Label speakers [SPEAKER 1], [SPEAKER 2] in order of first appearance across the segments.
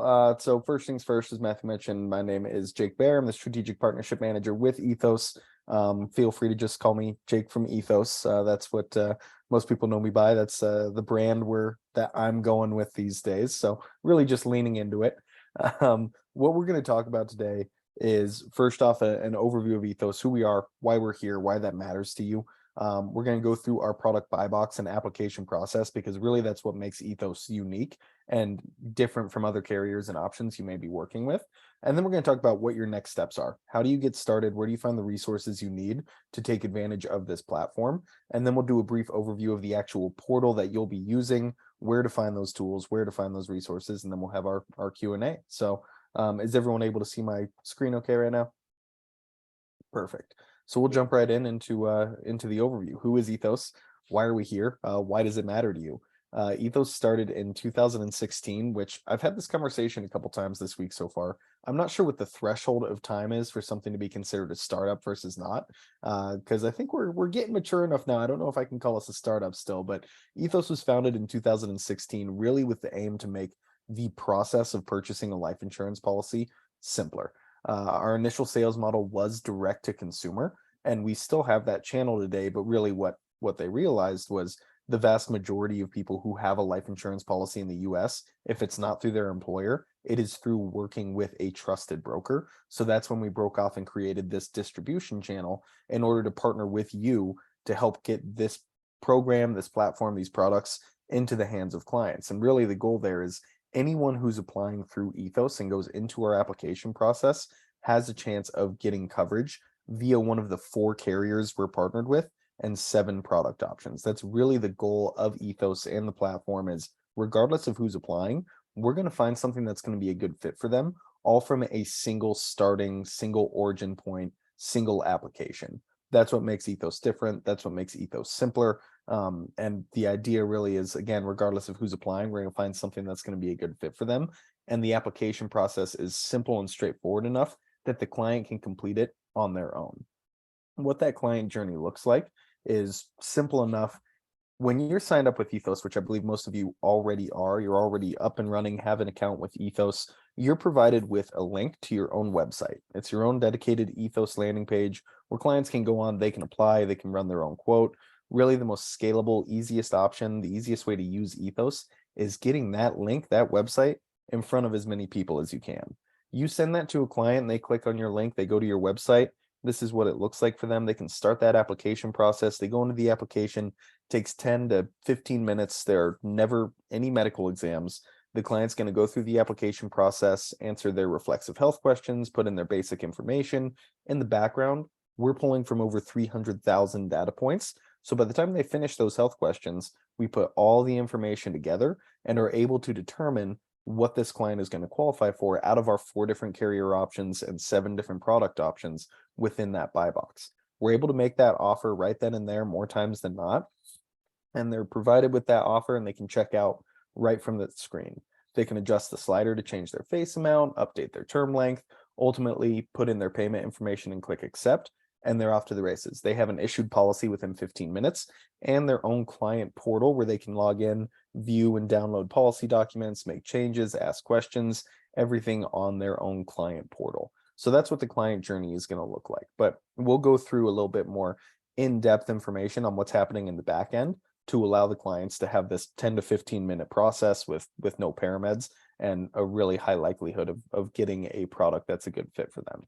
[SPEAKER 1] So first things first, as Matthew mentioned, my name is Jake Bair. I'm the Strategic Partnership Manager with Ethos. Feel free to just call me Jake from Ethos. That's what most people know me by. That's the brand that I'm going with these days. So really just leaning into it. What we're going to talk about today is first off an overview of Ethos, who we are, why we're here, why that matters to you. We're going to go through our product buy box and application process because really that's what makes Ethos unique and different from other carriers and options you may be working with. And then we're going to talk about what your next steps are. How do you get started? Where do you find the resources you need to take advantage of this platform? And then we'll do a brief overview of the actual portal that you'll be using, where to find those tools, where to find those resources, and then we'll have our Q&A. So is everyone able to see my screen okay right now? Perfect. So we'll jump right into the overview. Who is Ethos? Why are we here? Why does it matter to you? Ethos started in 2016, which I've had this conversation a couple times this week so far. I'm not sure what the threshold of time is for something to be considered a startup versus not, because I think we're getting mature enough now. I don't know if I can call us a startup still, but Ethos was founded in 2016, really with the aim to make the process of purchasing a life insurance policy simpler. Our initial sales model was direct to consumer, and we still have that channel today, but really what they realized was the vast majority of people who have a life insurance policy in the US, if it's not through their employer, it is through working with a trusted broker. So that's when we broke off and created this distribution channel in order to partner with you to help get this program, this platform, these products into the hands of clients. And really the goal there is anyone who's applying through Ethos and goes into our application process has a chance of getting coverage via one of the 4 carriers we're partnered with and 7 product options. That's really the goal of Ethos and the platform is regardless of who's applying, we're going to find something that's going to be a good fit for them, all from a single origin point, single application. That's what makes Ethos different. That's what makes Ethos simpler. And the idea really is, again, regardless of who's applying, we're going to find something that's going to be a good fit for them. And the application process is simple and straightforward enough that the client can complete it on their own. What that client journey looks like is simple enough. When you're signed up with Ethos, which I believe most of you already are, you're already up and running, have an account with Ethos, you're provided with a link to your own website. It's your own dedicated Ethos landing page where clients can go on, they can apply, they can run their own quote. Really the most scalable, easiest option, the easiest way to use Ethos is getting that link, that website, in front of as many people as you can. You send that to a client, they click on your link, they go to your website. This is what it looks like for them. They can start that application process. They go into the application, takes 10 to 15 minutes. There are never any medical exams. The client's going to go through the application process, answer their reflexive health questions, put in their basic information. In the background, we're pulling from over 300,000 data points. So by the time they finish those health questions, we put all the information together and are able to determine what this client is going to qualify for out of our 4 different carrier options and 7 different product options within that buy box. We're able to make that offer right then and there more times than not. And they're provided with that offer and they can check out right from the screen. They can adjust the slider to change their face amount, update their term length, ultimately put in their payment information and click accept, and they're off to the races. They have an issued policy within 15 minutes and their own client portal where they can log in, view and download policy documents, make changes, ask questions, everything on their own client portal. So that's what the client journey is going to look like. But we'll go through a little bit more in-depth information on what's happening in the back end to allow the clients to have this 10 to 15 minute process with no parameds and a really high likelihood of getting a product that's a good fit for them.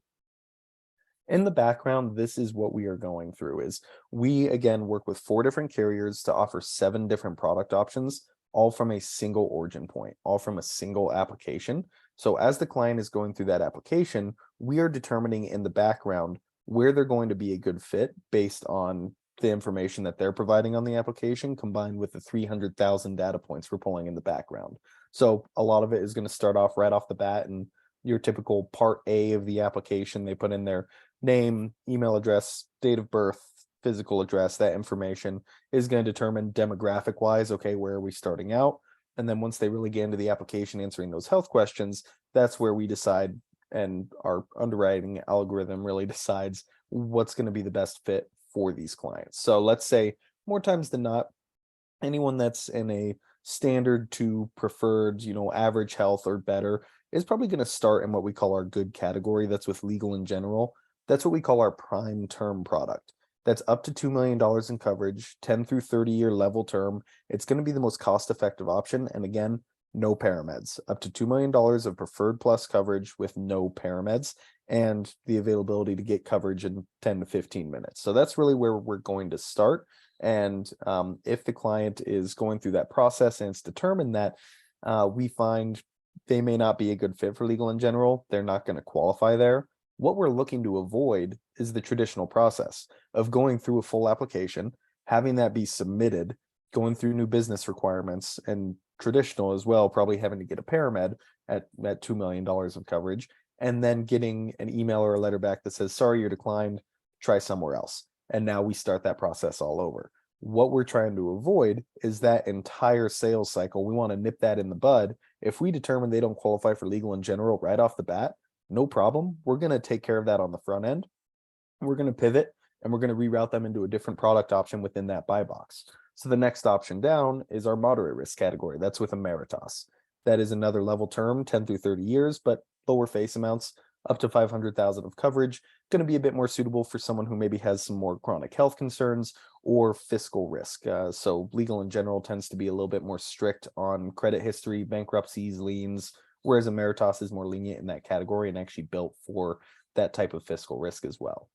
[SPEAKER 1] In the background, this is what we are going through is we, again, work with 4 different carriers to offer 7 different product options, all from a single origin point, all from a single application. So as the client is going through that application, we are determining in the background where they're going to be a good fit based on the information that they're providing on the application combined with the 300,000 data points we're pulling in the background. So a lot of it is going to start off right off the bat and your typical part A of the application. They put in their name, email address, date of birth, physical address. That information is going to determine demographic wise, okay, where are we starting out? And then once they really get into the application answering those health questions, that's where we decide and our underwriting algorithm really decides what's going to be the best fit for these clients. So let's say more times than not, anyone that's in a standard to preferred, average health or better is probably going to start in what we call our good category. That's with legal in general. That's what we call our prime term product. That's up to $2 million in coverage, 10 through 30-year level term. It's going to be the most cost-effective option. And again, no parameds, up to $2 million of preferred plus coverage with no parameds and the availability to get coverage in 10 to 15 minutes. So that's really where we're going to start. And if the client is going through that process and it's determined that we find they may not be a good fit for legal in general, they're not going to qualify there. What we're looking to avoid is the traditional process of going through a full application, having that be submitted, going through new business requirements, and traditional as well, probably having to get a paramed at $2 million of coverage, and then getting an email or a letter back that says, sorry, you're declined, try somewhere else. And now we start that process all over. What we're trying to avoid is that entire sales cycle. We want to nip that in the bud. If we determine they don't qualify for legal in general right off the bat, no problem. We're going to take care of that on the front end. We're going to pivot and we're going to reroute them into a different product option within that buy box. So the next option down is our moderate risk category. That's with Emeritus. That is another level term, 10 through 30 years, but lower face amounts, up to 500,000 of coverage. Going to be a bit more suitable for someone who maybe has some more chronic health concerns or fiscal risk. So legal in general tends to be a little bit more strict on credit history, bankruptcies, liens, whereas Emeritus is more lenient in that category and actually built for that type of fiscal risk as well.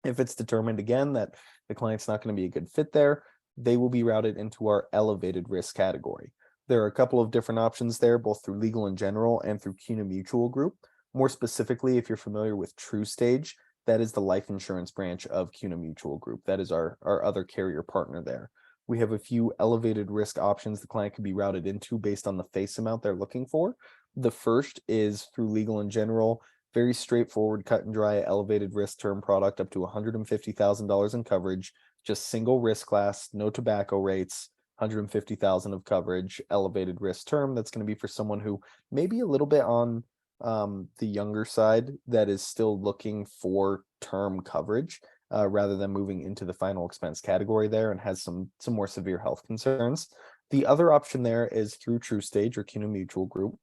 [SPEAKER 1] If it's determined again that the client's not going to be a good fit there, they will be routed into our elevated risk category. There are a couple of different options there, both through legal in general and through CUNA Mutual Group. More specifically, if you're familiar with TrueStage, that is the life insurance branch of CUNA Mutual Group. That is our other carrier partner there. We have a few elevated risk options the client could be routed into based on the face amount they're looking for. The first is through legal in general, very straightforward, cut and dry, elevated risk term product up to $150,000 in coverage, just single risk class, no tobacco rates, 150,000 of coverage, elevated risk term. That's going to be for someone who may be a little bit on the younger side that is still looking for term coverage rather than moving into the final expense category there and has some more severe health concerns. The other option there is through TrueStage or CUNA Mutual Group,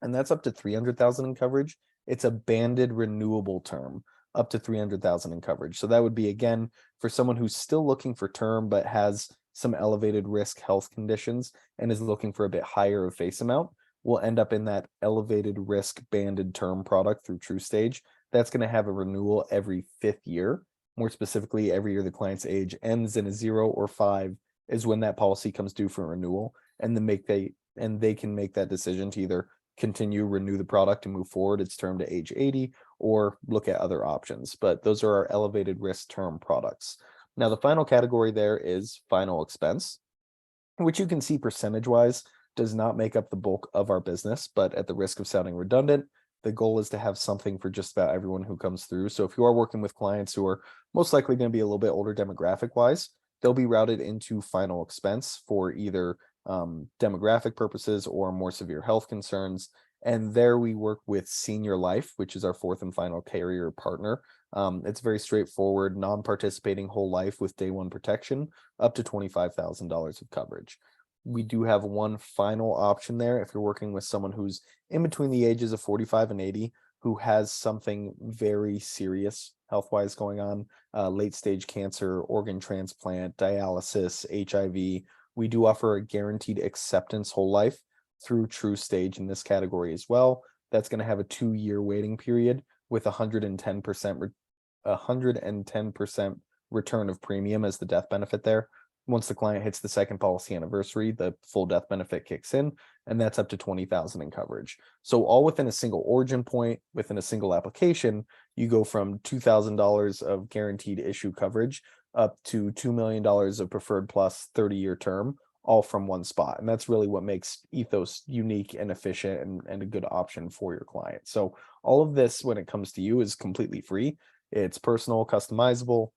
[SPEAKER 1] and that's up to 300,000 in coverage. It's a banded renewable term up to 300,000 in coverage. So that would be, again, for someone who's still looking for term but has some elevated risk health conditions and is looking for a bit higher of face amount, will end up in that elevated risk banded term product through TrueStage. That's going to have a renewal every 5th year. More specifically, every year the client's age ends in a 0 or 5 is when that policy comes due for renewal, and they can make that decision to either renew the product and move forward its term to age 80 or look at other options. But those are our elevated risk term products. Now, the final category there is final expense, which you can see percentage wise does not make up the bulk of our business, but at the risk of sounding redundant, the goal is to have something for just about everyone who comes through. So if you are working with clients who are most likely going to be a little bit older demographic wise, they'll be routed into final expense for either demographic purposes or more severe health concerns. And there we work with Senior Life, which is our 4th and final carrier partner. It's very straightforward, non-participating whole life with day one protection, up to $25,000 of coverage. We do have one final option there if you're working with someone who's in between the ages of 45 and 80, who has something very serious health-wise going on, late-stage cancer, organ transplant, dialysis, HIV. We do offer a guaranteed acceptance whole life through TrueStage in this category as well. That's going to have a 2-year waiting period with 110% return of premium as the death benefit there. Once the client hits the 2nd policy anniversary, the full death benefit kicks in, and that's up to 20,000 in coverage. So all within a single origin point, within a single application, you go from $2,000 of guaranteed issue coverage up to $2 million of preferred plus 30-year term, all from one spot. And that's really what makes Ethos unique and efficient and a good option for your client. So all of this, when it comes to you, is completely free. It's personal, customizable,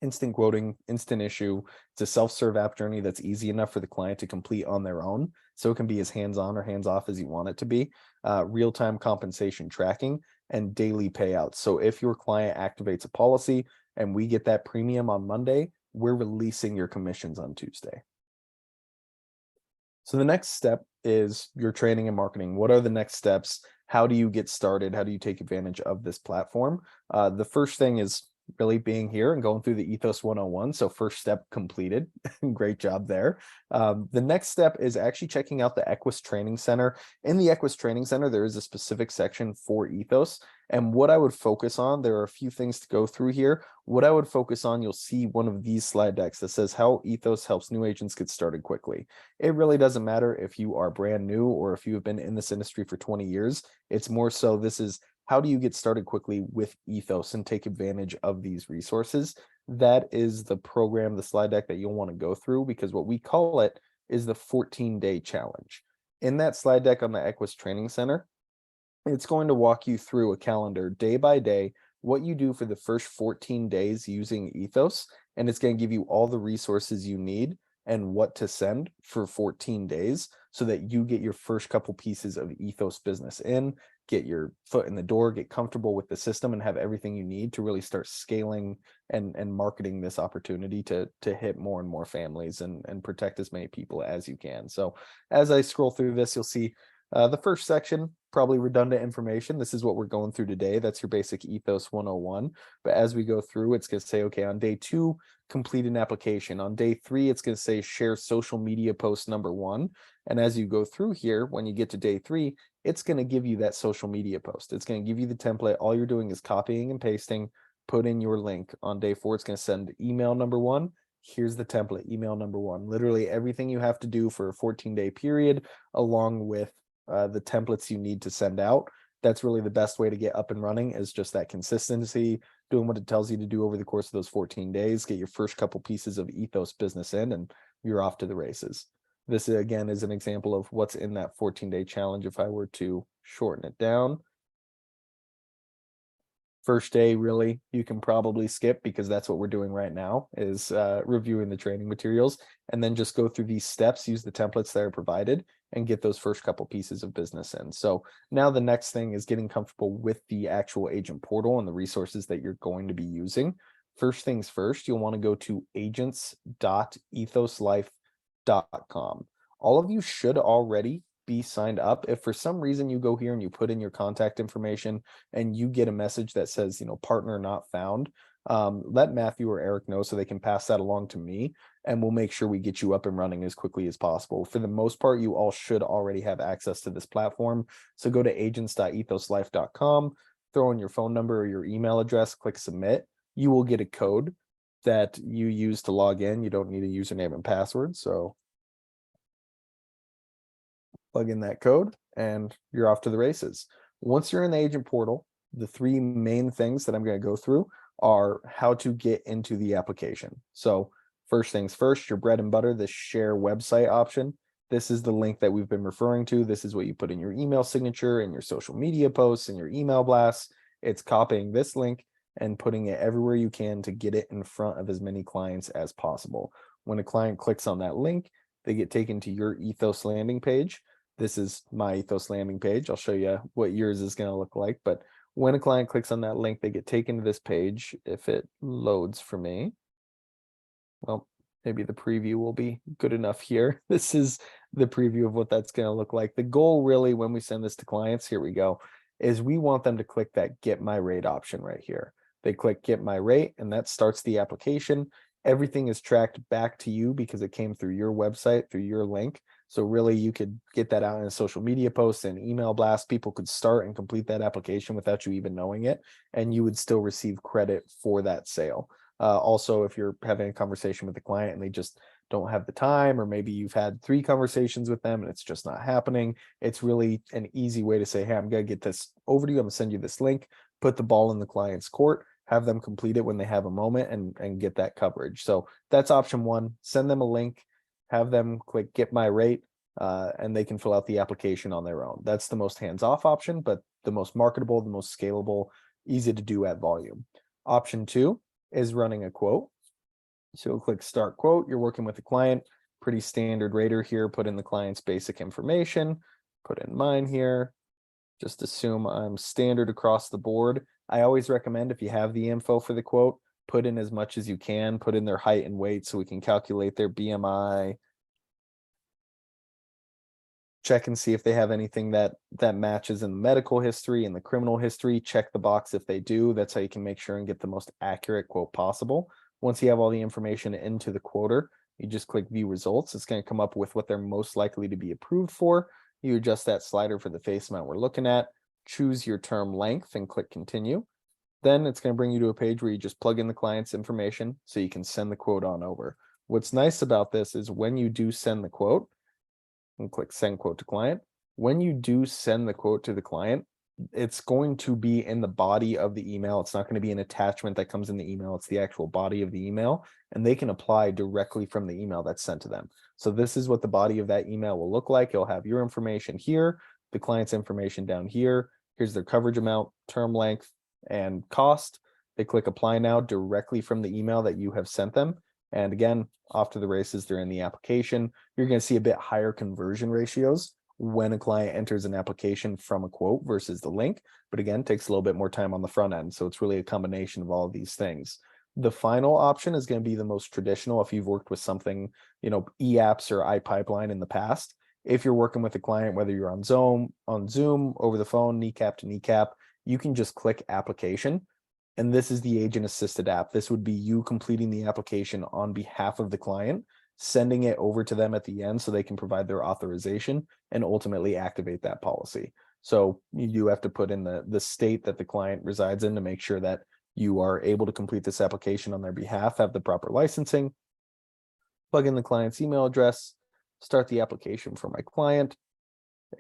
[SPEAKER 1] instant quoting, instant issue. It's a self-serve app journey that's easy enough for the client to complete on their own. So it can be as hands-on or hands-off as you want it to be. Real-time compensation tracking and daily payouts. So if your client activates a policy and we get that premium on Monday, we're releasing your commissions on Tuesday. So the next step is your training and marketing. What are the next steps? How do you get started? How do you take advantage of this platform? The first thing is really being here and going through the Ethos 101. So first step completed. Great job there. The next step is actually checking out the Equus Training Center. In the Equus Training Center, there is a specific section for Ethos. And what I would focus on, there are a few things to go through here. What I would focus on, you'll see one of these slide decks that says how Ethos helps new agents get started quickly. It really doesn't matter if you are brand new or if you have been in this industry for 20 years. It's more so this is how do you get started quickly with Ethos and take advantage of these resources. That is the program, the slide deck that you'll want to go through, because what we call it is the 14-day challenge. In that slide deck on the Equus Training Center, it's going to walk you through a calendar day by day, what you do for the first 14 days using Ethos, and it's going to give you all the resources you need and what to send for 14 days so that you get your first couple pieces of Ethos business in, get your foot in the door, get comfortable with the system, and have everything you need to really start scaling and marketing this opportunity to hit more and more families and protect as many people as you can. So as I scroll through this, you'll see the first section, probably redundant information. This is what we're going through today. That's your basic Ethos 101. But as we go through, it's going to say, okay, on day 2, complete an application. On day 3, it's going to say share social media post number 1. And as you go through here, when you get to day 3, it's going to give you that social media post. It's going to give you the template. All you're doing is copying and pasting, put in your link. On day 4, it's going to send email number 1. Here's the template, email number 1. Literally everything you have to do for a 14-day period, along with the templates you need to send out. That's really the best way to get up and running, is just that consistency, doing what it tells you to do over the course of those 14 days, get your first couple pieces of Ethos business in, and you're off to the races. This again is an example of what's in that 14-day challenge. If I were to shorten it down, first day, really, you can probably skip, because that's what we're doing right now, is reviewing the training materials, and then just go through these steps, use the templates that are provided, and get those first couple pieces of business in. So now the next thing is getting comfortable with the actual agent portal and the resources that you're going to be using. First things first, you'll want to go to agents.ethoslife.com. All of you should already be signed up. If for some reason you go here and you put in your contact information and you get a message that says, partner not found, let Matthew or Eric know so they can pass that along to me, and we'll make sure we get you up and running as quickly as possible. For the most part, you all should already have access to this platform. So go to agents.ethoslife.com, throw in your phone number or your email address, click submit. You will get a code that you use to log in. You don't need a username and password. So plug in that code and you're off to the races. Once you're in the agent portal, the 3 main things that I'm going to go through are how to get into the application. So first things first, your bread and butter, the share website option. This is the link that we've been referring to. This is what you put in your email signature and your social media posts and your email blasts. It's copying this link and putting it everywhere you can to get it in front of as many clients as possible. When a client clicks on that link, they get taken to your Ethos landing page. This is my Ethos landing page. I'll show you what yours is going to look like. But when a client clicks on that link, they get taken to this page. If it loads for me, well, maybe the preview will be good enough here. This is the preview of what that's going to look like. The goal really when we send this to clients, here we go, is we want them to click that get my rate option right here. They click get my rate, and that starts the application. Everything is tracked back to you because it came through your website, through your link. So really you could get that out in a social media post and email blast. People could start and complete that application without you even knowing it, and you would still receive credit for that sale. Also, if you're having a conversation with the client and they just don't have the time, or maybe you've had 3 conversations with them and it's just not happening, it's really an easy way to say, hey, I'm going to get this over to you. I'm going to send you this link, put the ball in the client's court, have them complete it when they have a moment, and get that coverage. So that's option 1. Send them a link, have them click get my rate, and they can fill out the application on their own. That's the most hands-off option, but the most marketable, the most scalable, easy to do at volume. Option 2 is running a quote. So click start quote. You're working with a client, pretty standard rater here. Put in the client's basic information, put in mine here. Just assume I'm standard across the board. I always recommend, if you have the info for the quote, put in as much as you can, put in their height and weight so we can calculate their BMI. check and see if they have anything that matches in the medical history and the criminal history. Check the box if they do. That's how you can make sure and get the most accurate quote possible. Once you have all the information into the quoter, you just click view results. It's going to come up with what they're most likely to be approved for. You adjust that slider for the face amount we're looking at, choose your term length and click continue. Then it's going to bring you to a page where you just plug in the client's information so you can send the quote on over. What's nice about this is when you do send the quote, and click send quote to client, when you do send the quote to the client, it's going to be in the body of the email. It's not going to be an attachment that comes in the email. It's the actual body of the email, and they can apply directly from the email that's sent to them. So this is what the body of that email will look like. It'll have your information here, the client's information down here. Here's their coverage amount, term length, and cost. They click apply now directly from the email that you have sent them. And again, off to the races, they're in the application. You're going to see a bit higher conversion ratios when a client enters an application from a quote versus the link, but again, takes a little bit more time on the front end. So it's really a combination of all of these things. The final option is going to be the most traditional if you've worked with something, e-apps or iPipeline in the past. If you're working with a client, whether you're on Zoom, over the phone, kneecap to kneecap, you can just click application. And this is the agent assisted app. This would be you completing the application on behalf of the client, sending it over to them at the end so they can provide their authorization and ultimately activate that policy. So you do have to put in the state that the client resides in to make sure that you are able to complete this application on their behalf, have the proper licensing, plug in the client's email address, start the application for my client,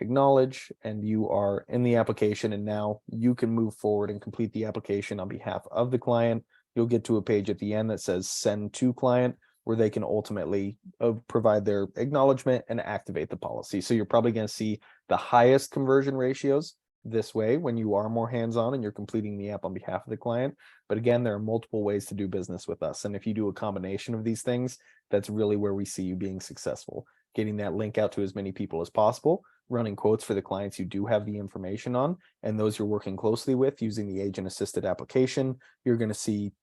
[SPEAKER 1] acknowledge, and you are in the application, and now you can move forward and complete the application on behalf of the client. You'll get to a page at the end that says send to client, where they can ultimately provide their acknowledgement and activate the policy. So you're probably going to see the highest conversion ratios this way when you are more hands-on and you're completing the app on behalf of the client. But again, there are multiple ways to do business with us. And if you do a combination of these things, that's really where we see you being successful. Getting that link out to as many people as possible, running quotes for the clients you do have the information on, and those you're working closely with using the agent assisted application. You're going to see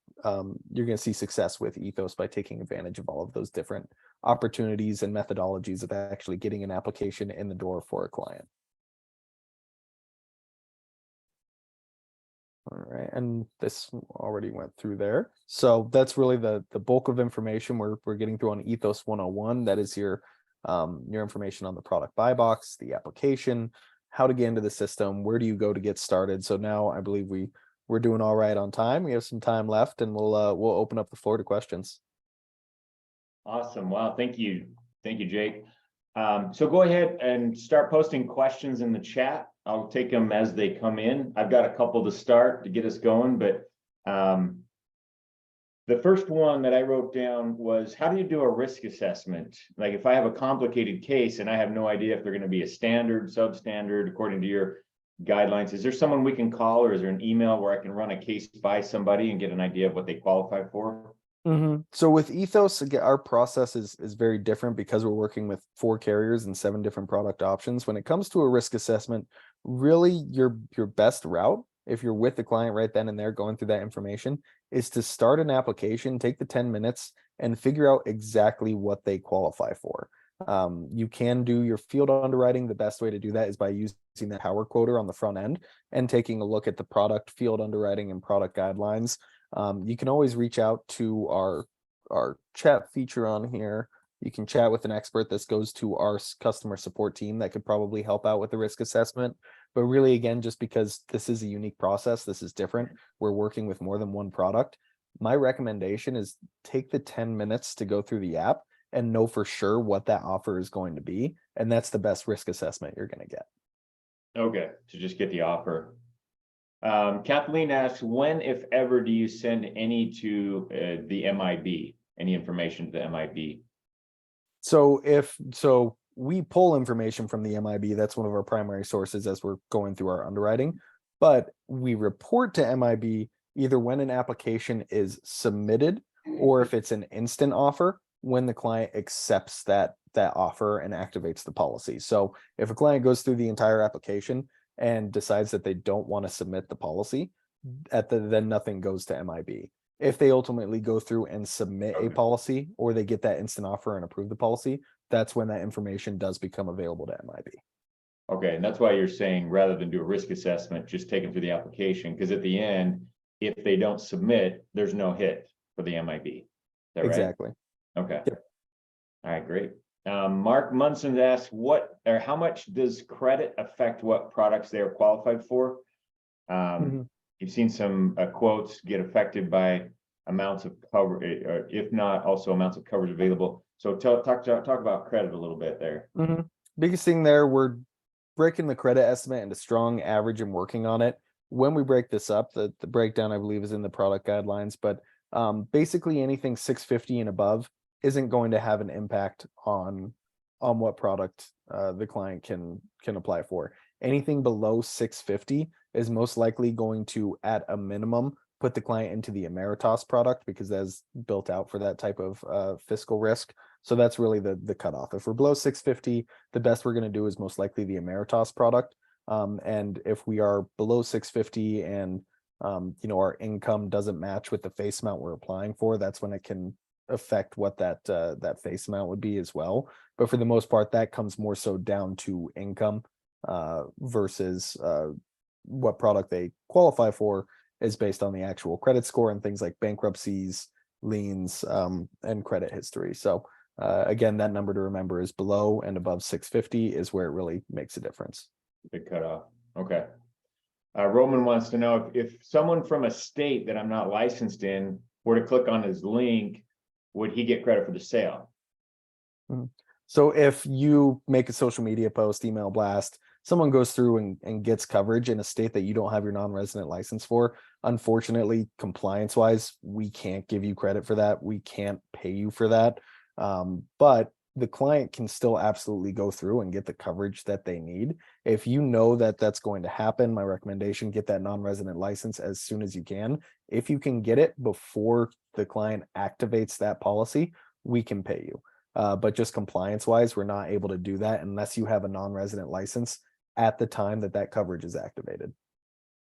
[SPEAKER 1] success with Ethos by taking advantage of all of those different opportunities and methodologies of actually getting an application in the door for a client. All right, and this already went through there. So that's really the bulk of information we're getting through on Ethos 101. That is your information on the product buy box, the application, how to get into the system, where do you go to get started. So now I believe we're doing all right on time. We have some time left, and we'll open up the floor to questions.
[SPEAKER 2] Awesome. Wow. Thank you, Jake. So go ahead and start posting questions in the chat. I'll take them as they come in. I've got a couple to start to get us going, but the first one that I wrote down was, how do you do a risk assessment? Like if I have a complicated case and I have no idea if they're going to be a standard, substandard, according to your guidelines, is there someone we can call, or is there an email where I can run a case by somebody and get an idea of what they qualify for?
[SPEAKER 1] So with Ethos, again, our process is very different because we're working with 4 carriers and 7 different product options. When it comes to a risk assessment, really your best route, if you're with the client right then and there going through that information, is to start an application, take the 10 minutes and figure out exactly what they qualify for. You can do your field underwriting. The best way to do that is by using the power quoter on the front end and taking a look at the product field underwriting and product guidelines. You can always reach out to our chat feature on here. You can chat with an expert. This goes to our customer support team that could probably help out with the risk assessment. But really, again, just because this is a unique process, this is different. We're working with more than one product. My recommendation is take the 10 minutes to go through the app and know for sure what that offer is going to be. And that's the best risk assessment you're going to get.
[SPEAKER 2] Okay, to just get the offer. Kathleen asks, when, if ever, do you send any to the MIB, any information to the MIB?
[SPEAKER 1] So we pull information from the MIB. That's one of our primary sources as we're going through our underwriting. But we report to MIB either when an application is submitted or if it's an instant offer when the client accepts that offer and activates the policy. So if a client goes through the entire application and decides that they don't want to submit the policy, then nothing goes to MIB. If they ultimately go through and submit a policy, or they get that instant offer and approve the policy, that's when that information does become available to MIB.
[SPEAKER 2] Okay, and that's why you're saying rather than do a risk assessment, just take them through the application, because at the end, if they don't submit, there's no hit for the MIB. Is that right?
[SPEAKER 1] Exactly.
[SPEAKER 2] Okay.
[SPEAKER 1] Yep.
[SPEAKER 2] All right, great. Mark Munson asks, what or how much does credit affect what products they are qualified for?
[SPEAKER 1] Mhm.
[SPEAKER 2] You've seen some quotes get affected by amounts of cover, or if not, also amounts of coverage available. So talk about credit a little bit there.
[SPEAKER 1] Mhm. Biggest thing there, we're breaking the credit estimate into strong, average, and working on it. When we break this up, the breakdown I believe is in the product guidelines, but basically anything 650 and above isn't going to have an impact on what product the client can apply for. Anything below 650 is most likely going to, at a minimum, put the client into the Emeritus product because that's built out for that type of fiscal risk. So that's really the cutoff. If we're below 650, the best we're going to do is most likely the Emeritus product. And if we are below 650 and our income doesn't match with the face amount we're applying for, that's when it can affect what that face amount would be as well. But for the most part, that comes more so down to income versus what product they qualify for is based on the actual credit score and things like bankruptcies, liens, and credit history. So again, that number to remember is below and above 650 is where it really makes a difference.
[SPEAKER 2] Big cutoff. Okay. Roman wants to know if someone from a state that I'm not licensed in were to click on his link, would he get credit for the sale?
[SPEAKER 1] So if you make a social media post, email blast, someone goes through and gets coverage in a state that you don't have your non-resident license for, unfortunately, compliance wise, we can't give you credit for that. We can't pay you for that. But the client can still absolutely go through and get the coverage that they need. If you know that that's going to happen, my recommendation, get that non-resident license as soon as you can. If you can get it before the client activates that policy, we can pay you. But just compliance wise, we're not able to do that unless you have a non-resident license at the time that coverage is activated.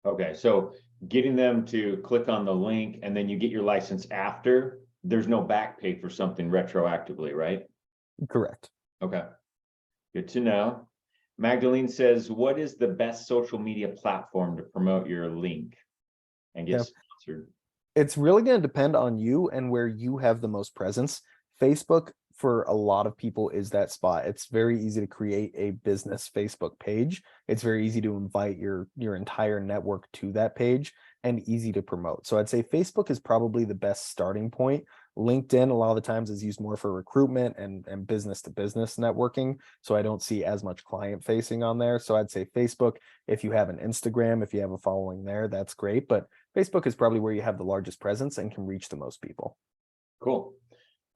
[SPEAKER 2] Okay, so getting them to click on the link and then you get your license after, there's no back pay for something retroactively, right?
[SPEAKER 1] Correct.
[SPEAKER 2] Okay, good to know. Magdalene says, what is the best social media platform to promote your link and get sponsored?
[SPEAKER 1] It's really going to depend on you and where you have the most presence. Facebook, for a lot of people, is that spot. It's very easy to create a business Facebook page. It's very easy to invite your entire network to that page and easy to promote. So I'd say Facebook is probably the best starting point. LinkedIn, a lot of the times, is used more for recruitment and business to business networking. So I don't see as much client facing on there. So I'd say Facebook. If you have an Instagram, if you have a following there, that's great. But Facebook is probably where you have the largest presence and can reach the most people.
[SPEAKER 2] Cool.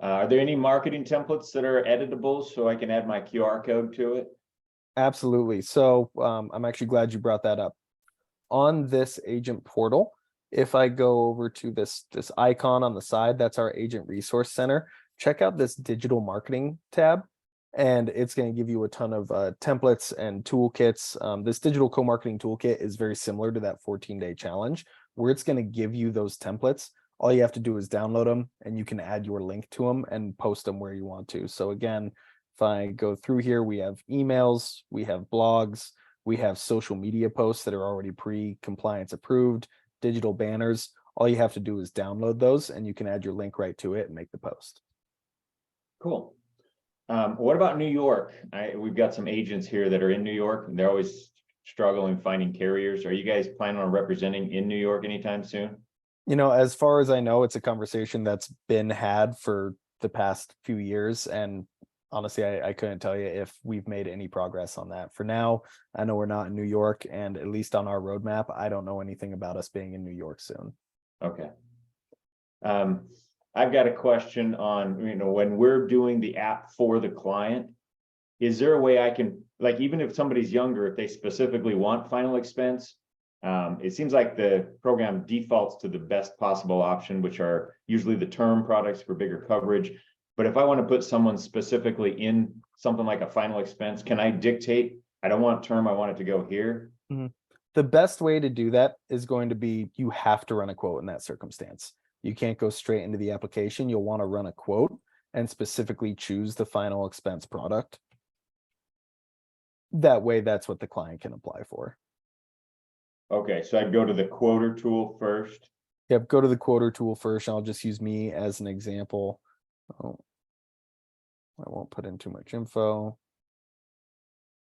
[SPEAKER 2] Are there any marketing templates that are editable so I can add my QR code to it?
[SPEAKER 1] Absolutely. So I'm actually glad you brought that up. On this agent portal, if I go over to this icon on the side, that's our agent resource center. Check out this digital marketing tab, and it's going to give you a ton of templates and toolkits. This digital co-marketing toolkit is very similar to that 14-day challenge, where it's going to give you those templates. All you have to do is download them, and you can add your link to them and post them where you want to. So again, if I go through here, we have emails, we have blogs, we have social media posts that are already pre-compliance approved, digital banners. All you have to do is download those and you can add your link right to it and make the post.
[SPEAKER 2] Cool. What about New York? We've got some agents here that are in New York and they're always struggling finding carriers. Are you guys planning on representing in New York anytime soon?
[SPEAKER 1] As far as I know, it's a conversation that's been had for the past few years. And honestly, I couldn't tell you if we've made any progress on that. For now, I know we're not in New York, and at least on our roadmap, I don't know anything about us being in New York soon.
[SPEAKER 2] Okay. I've got a question on, when we're doing the app for the client, is there a way I can, like, even if somebody's younger, if they specifically want final expense, it seems like the program defaults to the best possible option, which are usually the term products for bigger coverage. But if I want to put someone specifically in something like a final expense, can I dictate, I don't want term, I want it to go here?
[SPEAKER 1] Mm-hmm. The best way to do that is going to be, you have to run a quote in that circumstance. You can't go straight into the application. You'll want to run a quote and specifically choose the final expense product. That way, that's what the client can apply for.
[SPEAKER 2] Okay, so I'd go to the quoter tool first.
[SPEAKER 1] Yep, go to the quoter tool first. I'll just use me as an example. Oh, I won't put in too much info.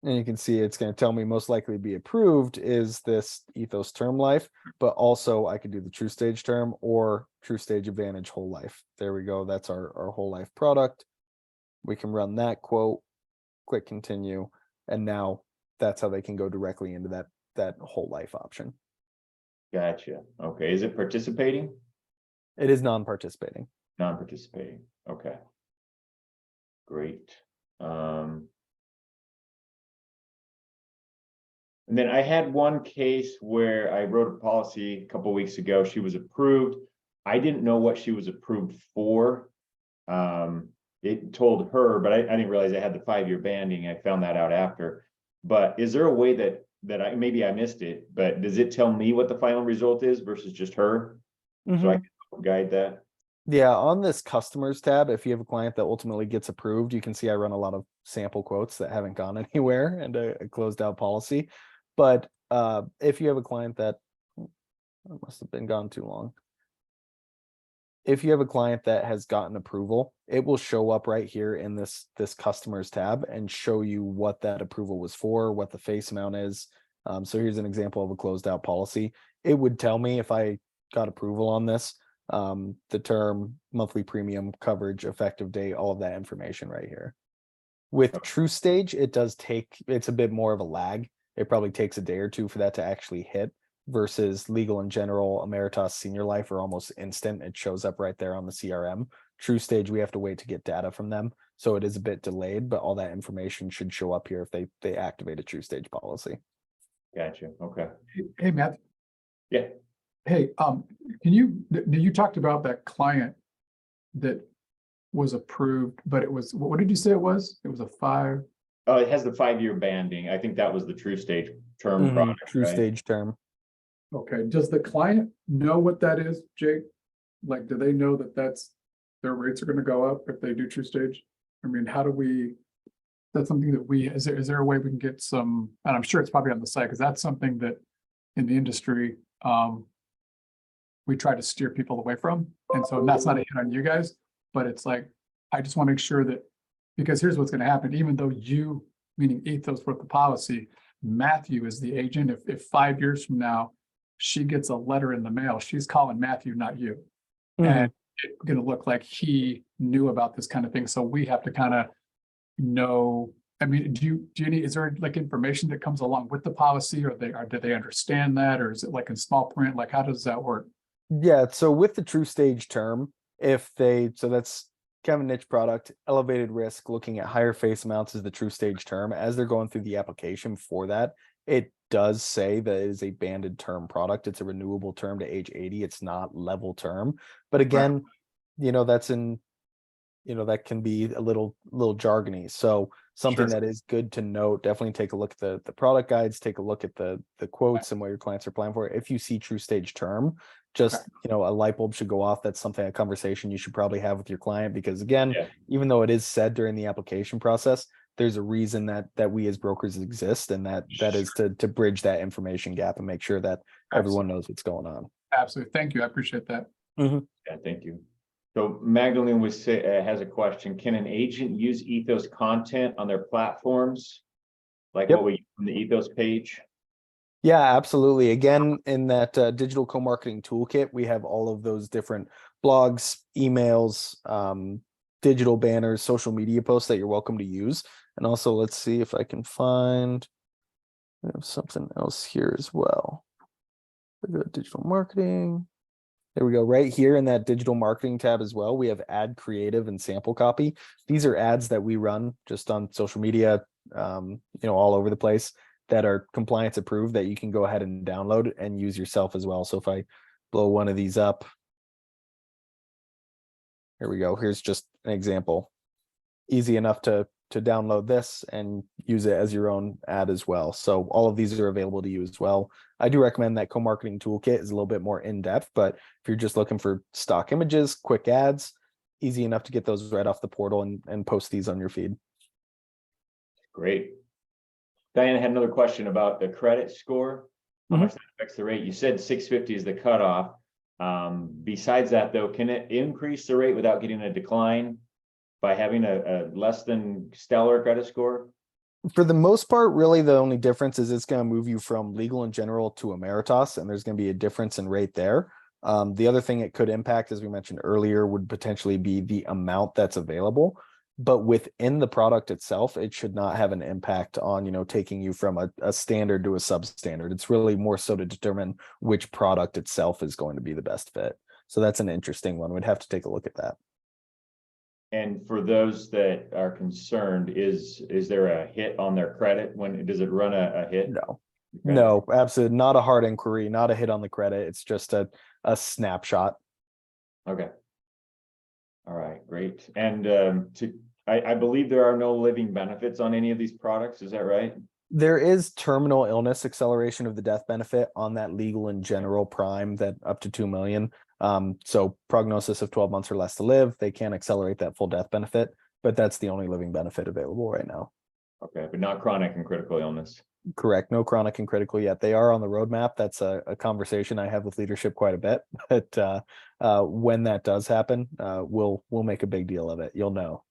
[SPEAKER 1] And you can see it's going to tell me most likely be approved is this Ethos term life, but also I could do the True Stage term or True Stage Advantage whole life. There we go. That's our whole life product. We can run that quote, click continue, and now that's how they can go directly into that whole life option.
[SPEAKER 2] Gotcha. Okay, is it participating?
[SPEAKER 1] It is non-participating.
[SPEAKER 2] Non-participating. Okay. Great. And then I had one case where I wrote a policy a couple of weeks ago. She was approved. I didn't know what she was approved for. It told her, but I didn't realize I had the 5-year banding. I found that out after. But is there a way that I maybe I missed it, but does it tell me what the final result is versus just her? So I can guide that.
[SPEAKER 1] Yeah, on this customers tab, if you have a client that ultimately gets approved, you can see I run a lot of sample quotes that haven't gone anywhere and a closed out policy. But if you have a client that must have been gone too long. If you have a client that has gotten approval, it will show up right here in this customers tab and show you what that approval was for, what the face amount is. So here's an example of a closed out policy. It would tell me if I got approval on this, the term, monthly premium, coverage, effective date, all of that information right here. With True Stage, it's a bit more of a lag. It probably takes a day or two for that to actually hit, versus Legal in General, Emeritus, Senior Life are almost instant. It shows up right there on the CRM. True Stage, we have to wait to get data from them. So it is a bit delayed, but all that information should show up here if they activate a True Stage policy.
[SPEAKER 2] Gotcha. Okay.
[SPEAKER 3] Hey, Matt.
[SPEAKER 2] Yeah.
[SPEAKER 3] Hey, you talked about that client that was approved, but it was, what did you say it was? It was a 5.
[SPEAKER 2] Oh, it has the 5-year banding. I think that was the True Stage term product.
[SPEAKER 1] True
[SPEAKER 2] right?
[SPEAKER 1] Stage term.
[SPEAKER 3] Okay, does the client know what that is, Jake? Like, do they know that their rates are gonna go up if they do True Stage? I mean, how do we, that's something that is there a way we can get some, and I'm sure it's probably on the site, because that's something that in the industry, we try to steer people away from. And so that's not a hit on you guys, but it's like, I just want to make sure that, because here's what's going to happen, even though you, meaning Ethos, wrote the policy, Matthew is the agent. If 5 years from now, she gets a letter in the mail, she's calling Matthew, not you. And it's going to look like he knew about this kind of thing. So we have to kind of know, I mean, do you need, is there like information that comes along with the policy, or do they understand that? Or is it like in small print? Like, how does that work?
[SPEAKER 1] Yeah, so with the True Stage term, so that's kind of a niche product, elevated risk, looking at higher face amounts is the True Stage term. As they're going through the application for that, it does say that it is a banded term product. It's a renewable term to age 80. It's not level term. But again, that can be a little jargony. So something that is good to note, definitely take a look at the product guides, take a look at the quotes and what your clients are planning for. If you see True Stage term, just, a light bulb should go off. That's something, a conversation you should probably have with your client, because again, even though it is said during the application process, there's a reason that we as brokers exist, and that is to bridge that information gap and make sure that everyone knows what's going on.
[SPEAKER 3] Absolutely. Thank you. I appreciate that.
[SPEAKER 2] Yeah, thank you. So Magdalene has a question. Can an agent use Ethos content on their platforms? Like what we use on the Ethos page?
[SPEAKER 1] Yeah, absolutely. Again, in that digital co-marketing toolkit, we have all of those different blogs, emails, digital banners, social media posts that you're welcome to use. And also, let's see if I can find something else here as well. Digital marketing. There we go. Right here in that digital marketing tab as well, we have ad creative and sample copy. These are ads that we run just on social media, all over the place, that are compliance approved, that you can go ahead and download and use yourself as well. So if I blow one of these up, here we go. Here's just an example. Easy enough to download this and use it as your own ad as well. So all of these are available to you as well. I do recommend that co-marketing toolkit is a little bit more in-depth, but if you're just looking for stock images, quick ads, easy enough to get those right off the portal and post these on your feed.
[SPEAKER 2] Great. Diana had another question about the credit score. How much that affects the rate? You said 650 is the cutoff. Besides that, though, can it increase the rate without getting a decline by having a less than stellar credit score?
[SPEAKER 1] For the most part, really the only difference is it's going to move you from legal in general to emeritus, and there's going to be a difference in rate there. The other thing it could impact, as we mentioned earlier, would potentially be the amount that's available. But within the product itself, it should not have an impact on, taking you from a standard to a substandard. It's really more so to determine which product itself is going to be the best fit. So that's an interesting one. We'd have to take a look at that.
[SPEAKER 2] And for those that are concerned, is there a hit on their credit? Does it run a hit?
[SPEAKER 1] No, absolutely not a hard inquiry, not a hit on the credit. It's just a snapshot.
[SPEAKER 2] Okay. All right, great. And I believe there are no living benefits on any of these products. Is that right?
[SPEAKER 1] There is terminal illness acceleration of the death benefit on that legal in general prime, that up to 2 million. So prognosis of 12 months or less to live, they can accelerate that full death benefit, but that's the only living benefit available right now.
[SPEAKER 2] Okay, but not chronic and critical illness.
[SPEAKER 1] Correct. No chronic and critical yet. They are on the roadmap. That's a conversation I have with leadership quite a bit. But when that does happen, we'll make a big deal of it. You'll know.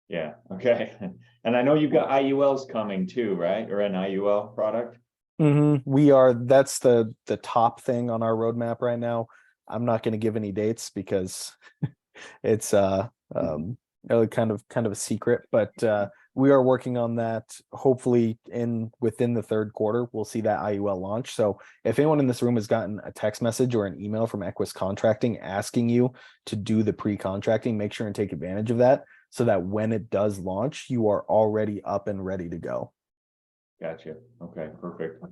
[SPEAKER 2] Yeah. Okay. And I know you've got IULs coming too, right? Or an IUL product.
[SPEAKER 1] We are. That's the top thing on our roadmap right now. I'm not going to give any dates because it's kind of a secret, but we are working on that. Hopefully within the third quarter, we'll see that IUL launch. So if anyone in this room has gotten a text message or an email from Equus Contracting asking you to do the pre-contracting, make sure and take advantage of that so that when it does launch, you are already up and ready to go.
[SPEAKER 2] Gotcha. Okay, perfect.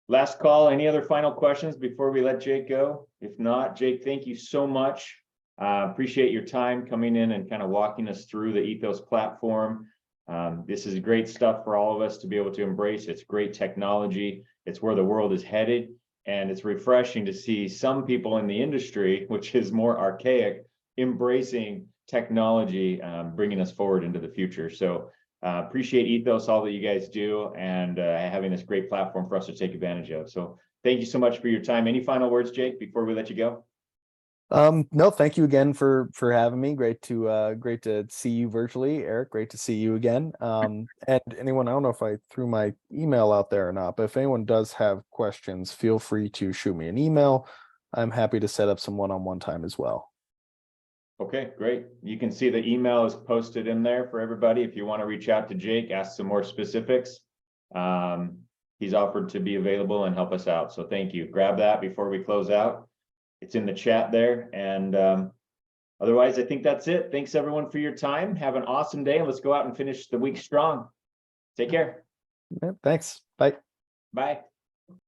[SPEAKER 2] Last call. Any other final questions before we let Jake go? If not, Jake, thank you so much. Appreciate your time coming in and kind of walking us through the Ethos platform. This is great stuff for all of us to be able to embrace. It's great technology. It's where the world is headed. And it's refreshing to see some people in the industry, which is more archaic, embracing technology, bringing us forward into the future. So appreciate Ethos, all that you guys do, and having this great platform for us to take advantage of. So thank you so much for your time. Any final words, Jake, before we let you go?
[SPEAKER 1] No, thank you again for having me. Great to see you virtually, Eric. Great to see you again. And anyone, I don't know if I threw my email out there or not, but if anyone does have questions, feel free to shoot me an email. I'm happy to set up some one-on-one time as well.
[SPEAKER 2] Okay, great. You can see the email is posted in there for everybody. If you want to reach out to Jake, ask some more specifics. He's offered to be available and help us out. So thank you. Grab that before we close out. It's in the chat there. And otherwise, I think that's it. Thanks everyone for your time. Have an awesome day, and let's go out and finish the week strong. Take care.
[SPEAKER 1] Yeah, thanks. Bye.
[SPEAKER 2] Bye.